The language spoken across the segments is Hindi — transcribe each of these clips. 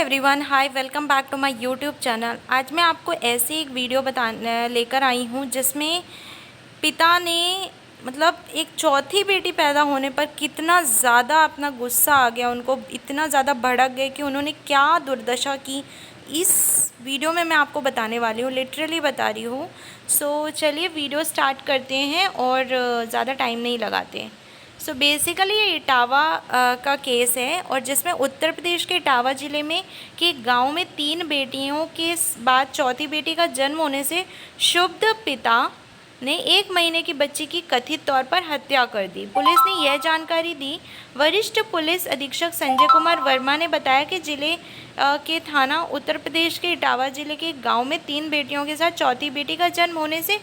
Everyone, hi, welcome back to my YouTube channel. आज मैं आपको ऐसी एक वीडियो लेकर आई हूँ जिसमें पिता ने मतलब एक चौथी बेटी पैदा होने पर कितना ज़्यादा अपना गुस्सा आ गया, उनको इतना ज़्यादा भड़क गए कि उन्होंने क्या दुर्दशा की। इस वीडियो में मैं आपको बताने वाली हूँ, लिटरली बता रही हूँ। सो चलिए वीडियो स्टार्ट करते हैं और ज़्यादा टाइम नहीं लगाते। सो बेसिकली ये इटावा का केस है, और जिसमें उत्तर प्रदेश के इटावा ज़िले में के गांव में 3 बेटियों के बाद चौथी बेटी का जन्म होने से क्षुब्ध पिता ने 1 महीने की बच्ची की कथित तौर पर हत्या कर दी। पुलिस ने यह जानकारी दी। वरिष्ठ पुलिस अधीक्षक संजय कुमार वर्मा ने बताया कि जिले के थाना उत्तर प्रदेश के इटावा ज़िले के गाँव में 3 बेटियों के साथ चौथी बेटी का जन्म होने से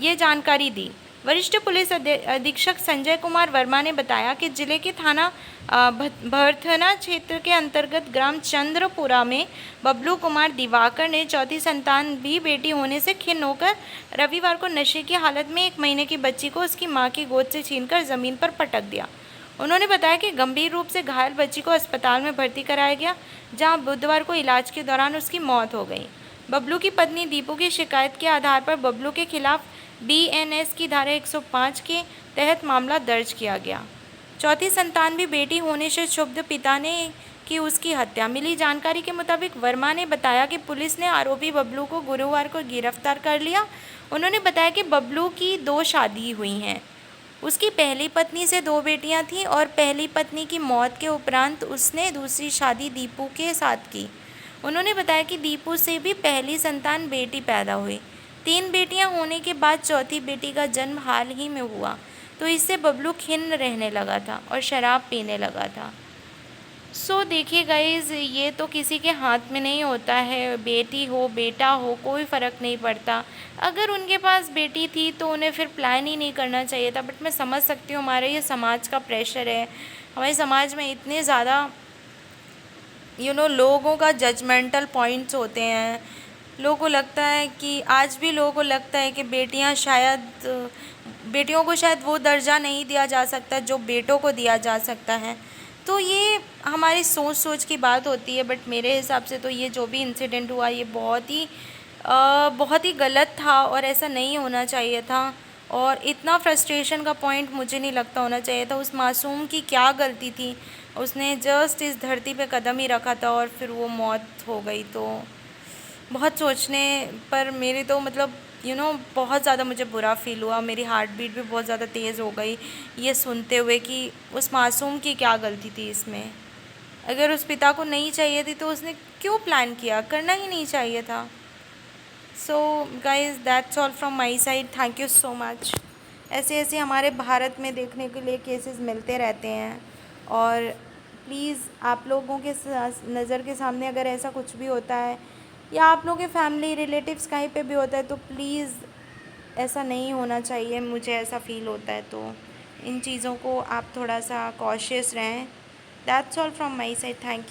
ये जानकारी दी। वरिष्ठ पुलिस अधीक्षक संजय कुमार वर्मा ने बताया कि जिले के थाना भरथना क्षेत्र के अंतर्गत ग्राम चंद्रपुरा में बबलू कुमार दिवाकर ने चौथी संतान भी बेटी होने से खिन्न होकर रविवार को नशे की हालत में 1 महीने की बच्ची को उसकी मां की गोद से छीनकर ज़मीन पर पटक दिया। उन्होंने बताया कि गंभीर रूप से घायल बच्ची को अस्पताल में भर्ती कराया गया, जहां बुधवार को इलाज के दौरान उसकी मौत हो गई। बबलू की पत्नी दीपू की शिकायत के आधार पर बबलू के खिलाफ BNS की धारा 105 के तहत मामला दर्ज किया गया। चौथी संतान भी बेटी होने से क्षुब्ध पिता ने की उसकी हत्या। मिली जानकारी के मुताबिक वर्मा ने बताया कि पुलिस ने आरोपी बबलू को गुरुवार को गिरफ्तार कर लिया। उन्होंने बताया कि बबलू की 2 शादी हुई हैं। उसकी पहली पत्नी से 2 बेटियां थीं और पहली पत्नी की मौत के उपरांत उसने दूसरी शादी दीपू के साथ की। उन्होंने बताया कि दीपू से भी पहली संतान बेटी पैदा हुई। 3 बेटियां होने के बाद चौथी बेटी का जन्म हाल ही में हुआ, तो इससे बबलू खिन्न रहने लगा था और शराब पीने लगा था। सो देखिए गाइज़, ये तो किसी के हाथ में नहीं होता है। बेटी हो बेटा हो कोई फ़र्क नहीं पड़ता। अगर उनके पास बेटी थी तो उन्हें फिर प्लान ही नहीं करना चाहिए था। बट मैं समझ सकती हूँ, हमारे ये समाज का प्रेशर है। हमारे समाज में इतने ज़्यादा लोगों का जजमेंटल पॉइंट्स होते हैं। लोगों को लगता है कि आज भी लोगों को लगता है कि बेटियों को शायद वो दर्जा नहीं दिया जा सकता जो बेटों को दिया जा सकता है। तो ये हमारी सोच की बात होती है। बट मेरे हिसाब से तो ये जो भी इंसिडेंट हुआ ये बहुत ही गलत था और ऐसा नहीं होना चाहिए था। और इतना फ्रस्ट्रेशन का पॉइंट मुझे नहीं लगता होना चाहिए था। उस मासूम की क्या गलती थी? उसने जस्ट इस धरती पे कदम ही रखा था और फिर वो मौत हो गई। तो बहुत सोचने पर मेरी तो मतलब बहुत ज़्यादा मुझे बुरा फ़ील हुआ। मेरी हार्ट बीट भी बहुत ज़्यादा तेज़ हो गई ये सुनते हुए कि उस मासूम की क्या गलती थी इसमें। अगर उस पिता को नहीं चाहिए थी तो उसने क्यों प्लान किया? करना ही नहीं चाहिए था। So guys, that's all from my side. Thank you so much. ऐसे ऐसे हमारे भारत में देखने के लिए केसेस मिलते रहते हैं। और प्लीज़ आप लोगों के नज़र के सामने अगर ऐसा कुछ भी होता है या आप लोगों के फैमिली रिलेटिव्स कहीं पे भी होता है तो प्लीज़ ऐसा नहीं होना चाहिए। मुझे ऐसा फ़ील होता है, तो इन चीज़ों को आप थोड़ा सा कॉशियस रहें। That's all from my side. Thank you.